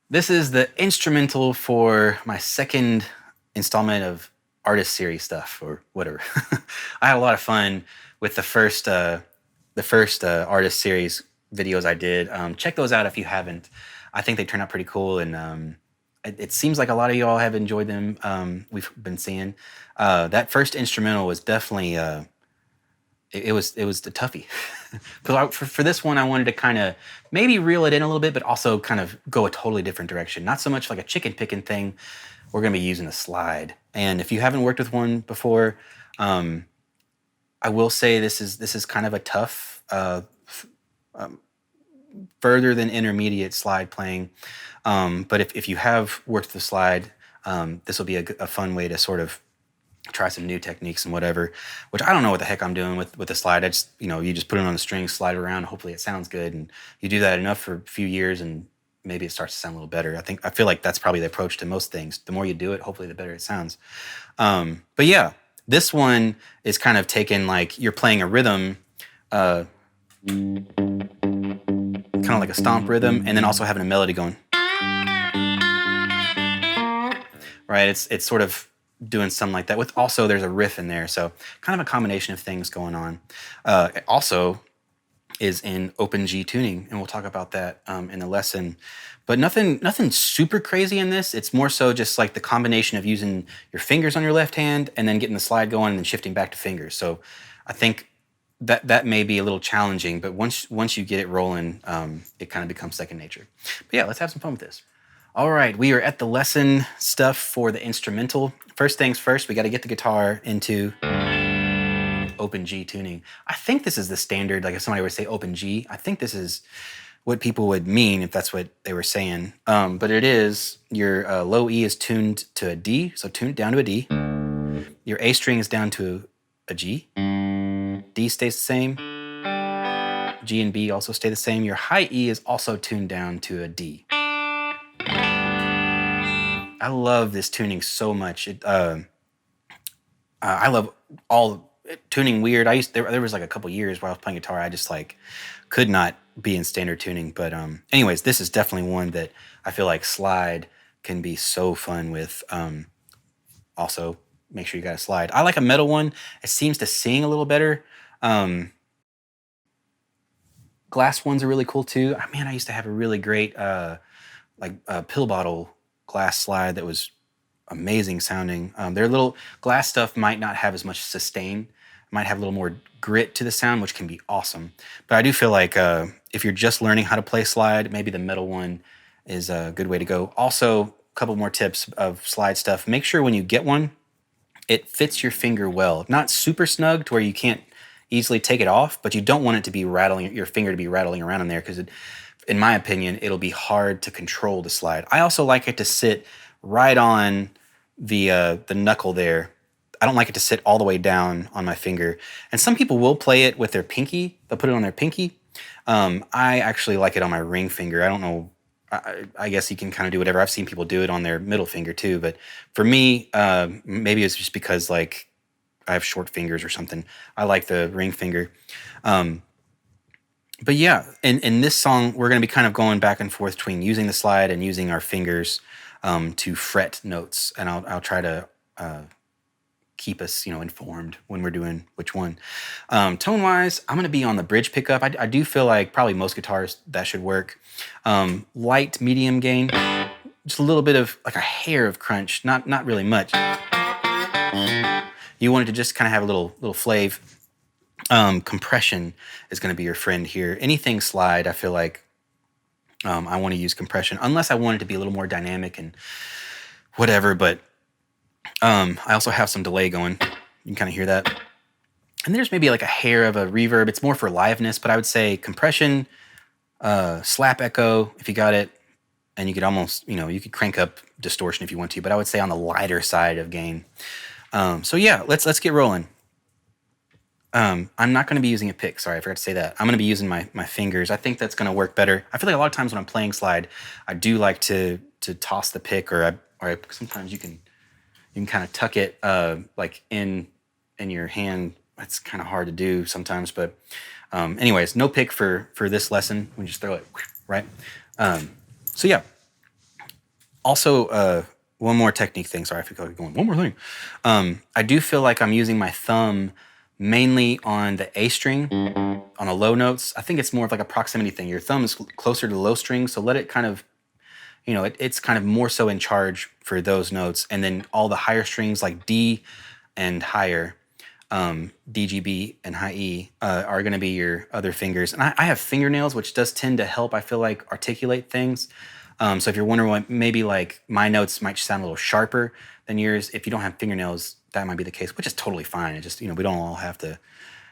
This is the instrumental for my second installment of artist series stuff or whatever. I had a lot of fun with the first artist series videos I did. Check those out if you haven't. I think they turned out pretty cool, and it seems like a lot of you all have enjoyed them. We've been seeing that first instrumental was definitely it was a toughie. Because for this one, I wanted to kind of maybe reel it in a little bit, but also kind of go a totally different direction. Not so much like a chicken picking thing. We're going to be using a slide, and if you haven't worked with one before, I will say this is kind of a tough, further than intermediate slide playing. But if you have worked the slide, this will be a fun way to sort of try some new techniques and whatever, which I don't know what the heck I'm doing with the slide. I just, you just put it on the string, slide it around, hopefully it sounds good. And you do that enough for a few years and maybe it starts to sound a little better. I feel like that's probably the approach to most things. The more you do it, hopefully the better it sounds. But yeah, this one is kind of taken like you're playing a rhythm, kind of like a stomp rhythm, and then also having a melody going. Right, it's sort of doing something like that with also there's a riff in there, so kind of a combination of things going on. It also is in open G tuning, and we'll talk about that in the lesson, but nothing super crazy in this. It's more so just like the combination of using your fingers on your left hand and then getting the slide going and then shifting back to fingers. So I think that may be a little challenging, but once you get it rolling, it kind of becomes second nature. But yeah, let's have some fun with this. All right, we are at the lesson stuff for the instrumental. First things first, we got to get the guitar into open G tuning. I think this is the standard, like if somebody would say open G, I think this is what people would mean if that's what they were saying. But it is, your low E is tuned to a D, so tuned down to a D. Your A string is down to a G. D stays the same. G and B also stay the same. Your high E is also tuned down to a D. I love this tuning so much. I love all tuning weird. There was like a couple years where I was playing guitar, I just like could not be in standard tuning. But anyways, this is definitely one that I feel like slide can be so fun with. Also, make sure you got a slide. I like a metal one. It seems to sing a little better. Glass ones are really cool too. Man, I used to have a really great pill bottle glass slide that was amazing sounding. Their little glass stuff might not have as much sustain, might have a little more grit to the sound, which can be awesome. But I do feel like if you're just learning how to play slide, maybe the metal one is a good way to go. Also, a couple more tips of slide stuff. Make sure when you get one, it fits your finger well. Not super snug to where you can't easily take it off, but you don't want it to be your finger to be rattling around in there, because in my opinion, it'll be hard to control the slide. I also like it to sit right on the knuckle there. I don't like it to sit all the way down on my finger. And some people will play it with their pinky. They'll put it on their pinky. I actually like it on my ring finger. I don't know. I guess you can kind of do whatever. I've seen people do it on their middle finger too. But for me, maybe it's just because like I have short fingers or something. I like the ring finger. But yeah, in this song, we're going to be kind of going back and forth between using the slide and using our fingers to fret notes. And I'll try to keep us, informed when we're doing which one. Tone-wise, I'm going to be on the bridge pickup. I do feel like probably most guitars that should work. Light, medium gain, just a little bit of like a hair of crunch, not really much. You want it to just kind of have a little flav. Compression is going to be your friend here. Anything slide, I feel like I want to use compression, unless I want it to be a little more dynamic and whatever. But I also have some delay going. You can kind of hear that. And there's maybe like a hair of a reverb. It's more for liveness, but I would say compression, slap echo, if you got it, and you could almost, you could crank up distortion if you want to, but I would say on the lighter side of gain. So yeah, let's get rolling. I'm not going to be using a pick. Sorry, I forgot to say that. I'm going to be using my fingers. I think that's going to work better. I feel like a lot of times when I'm playing slide, I do like to toss the pick, or sometimes you can kind of tuck it like in your hand. That's kind of hard to do sometimes, but anyways, no pick for this lesson. We just throw it right. So yeah. Also, one more technique thing. Sorry, I feel like going one more thing. I do feel like I'm using my thumb mainly on the A string on the low notes. I think it's more of like a proximity thing. Your thumb is closer to the low string, so let it kind of, it's kind of more so in charge for those notes. And then all the higher strings like D and higher, D, G, B, and high E are going to be your other fingers. And I have fingernails, which does tend to help, I feel like, articulate things. So if you're wondering why maybe like my notes might sound a little sharper than yours, if you don't have fingernails, that might be the case, which is totally fine. It's just, we don't all have to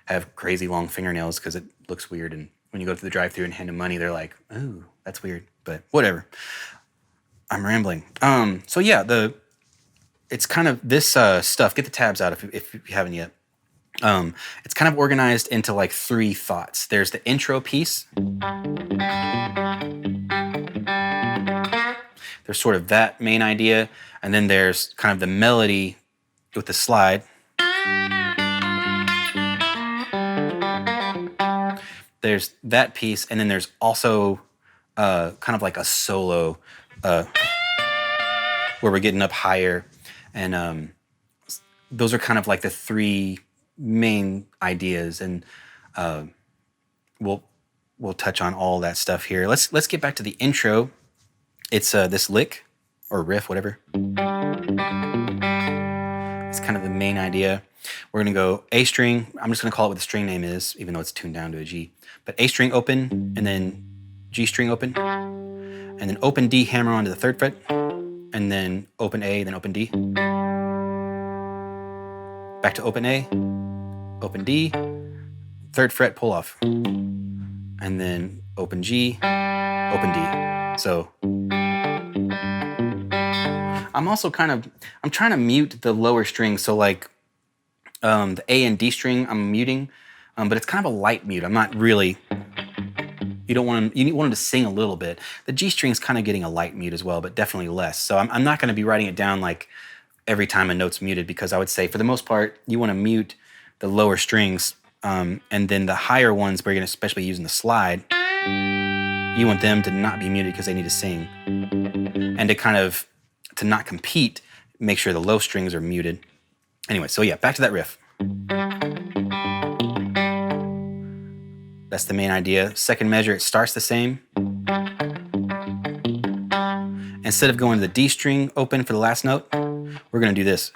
have crazy long fingernails because it looks weird. And when you go through the drive-thru and hand them money, they're like, "Ooh, that's weird." But whatever. I'm rambling. So yeah, it's kind of this stuff. Get the tabs out if you haven't yet. It's kind of organized into like 3 thoughts. There's the intro piece. There's sort of that main idea, and then there's kind of the melody with the slide. There's that piece, and then there's also kind of like a solo where we're getting up higher, and those are kind of like the 3 main ideas, and we'll touch on all that stuff here. Let's get back to the intro. It's this lick or riff, whatever. It's kind of the main idea. We're going to go A string. I'm just going to call it what the string name is, even though it's tuned down to a G. But A string open, and then G string open, and then open D, hammer onto the 3rd fret, and then open A, then open D. Back to open A, open D, 3rd fret, pull off, and then open G, open D. So I'm also I'm trying to mute the lower strings. So like the A and D string I'm muting, but it's kind of a light mute. I'm not really, you want them to sing a little bit. The G string's kind of getting a light mute as well, but definitely less. So I'm not going to be writing it down like every time a note's muted, because I would say for the most part, you want to mute the lower strings, and then the higher ones where you're going to especially using the slide, you want them to not be muted because they need to sing. And to not compete, make sure the low strings are muted. Anyway, so yeah, back to that riff. That's the main idea. 2nd measure, it starts the same. Instead of going to the D string open for the last note, we're going to do this.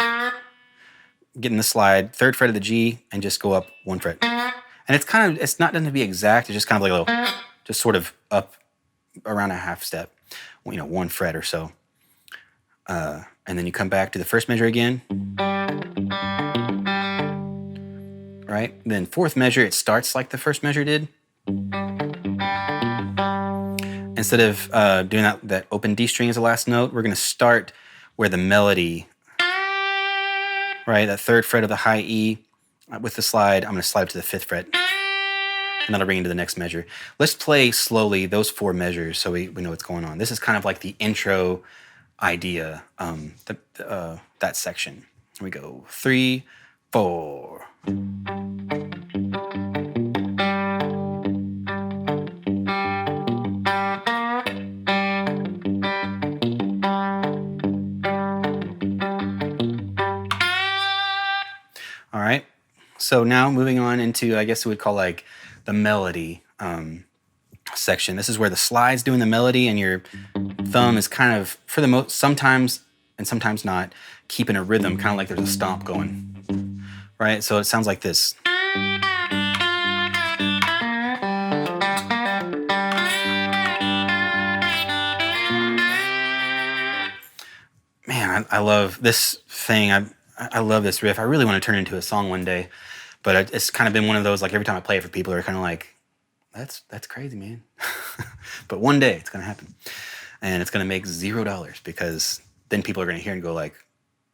Get in the slide, 3rd fret of the G, and just go up 1 fret. And it's not going to be exact. It's just kind of like a little, just sort of up around a half step, 1 fret or so. And then you come back to the 1st measure again. Right? Then 4th measure, it starts like the 1st measure did. Instead of doing that open D string as the last note, we're going to start where the melody, right? That 3rd fret of the high E with the slide, I'm going to slide up to the 5th fret. And that'll bring into the next measure. Let's play slowly those 4 measures so we know what's going on. This is kind of like the intro idea, that section. Here we go. 3, 4. All right. So now moving on into, I guess we would call like the melody section. This is where the slide's doing the melody, and your thumb is kind of, for the most, sometimes and sometimes not, keeping a rhythm, kind of like there's a stomp going, right? So it sounds like this. Man, I love this thing. I love this riff. I really want to turn it into a song one day, but it's kind of been one of those, like, every time I play it for people, they're kind of like, that's crazy, man. But one day it's gonna happen, and it's gonna make $0 because then people are gonna hear and go like,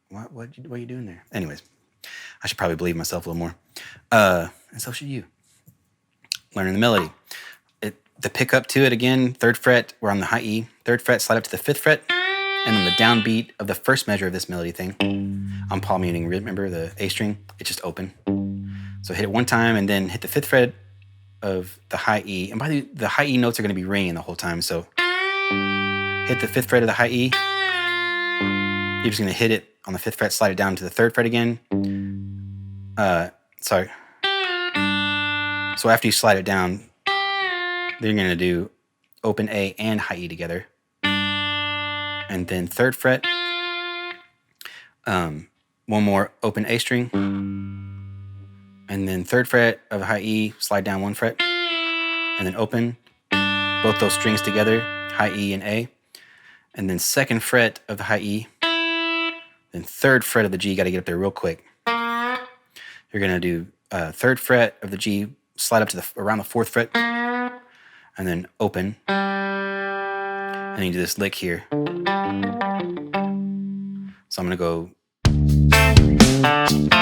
what are you doing there? Anyways, I should probably believe myself a little more, and so should you. Learning the melody. The pickup to it again, 3rd fret, we're on the high E, 3rd fret, slide up to the 5th fret, and then the downbeat of the first measure of this melody thing. I'm palm muting, remember the A string? It's just open. So hit it one time and then hit the 5th fret of the high E. And by the high E notes are going to be ringing the whole time. So hit the 5th fret of the high E. You're just going to hit it on the 5th fret, slide it down to the 3rd fret again. Sorry. So after you slide it down, then you're going to do open A and high E together. And then 3rd fret, one more open A string, and then 3rd fret of high E, slide down 1 fret, and then open both those strings together, high E and A, and then 2nd fret of the high E, then 3rd fret of the G. Got to get up there real quick. You're going to do 3rd fret of the G, slide up to around the 4th fret, and then open, and then you do this lick here. So I'm going to go.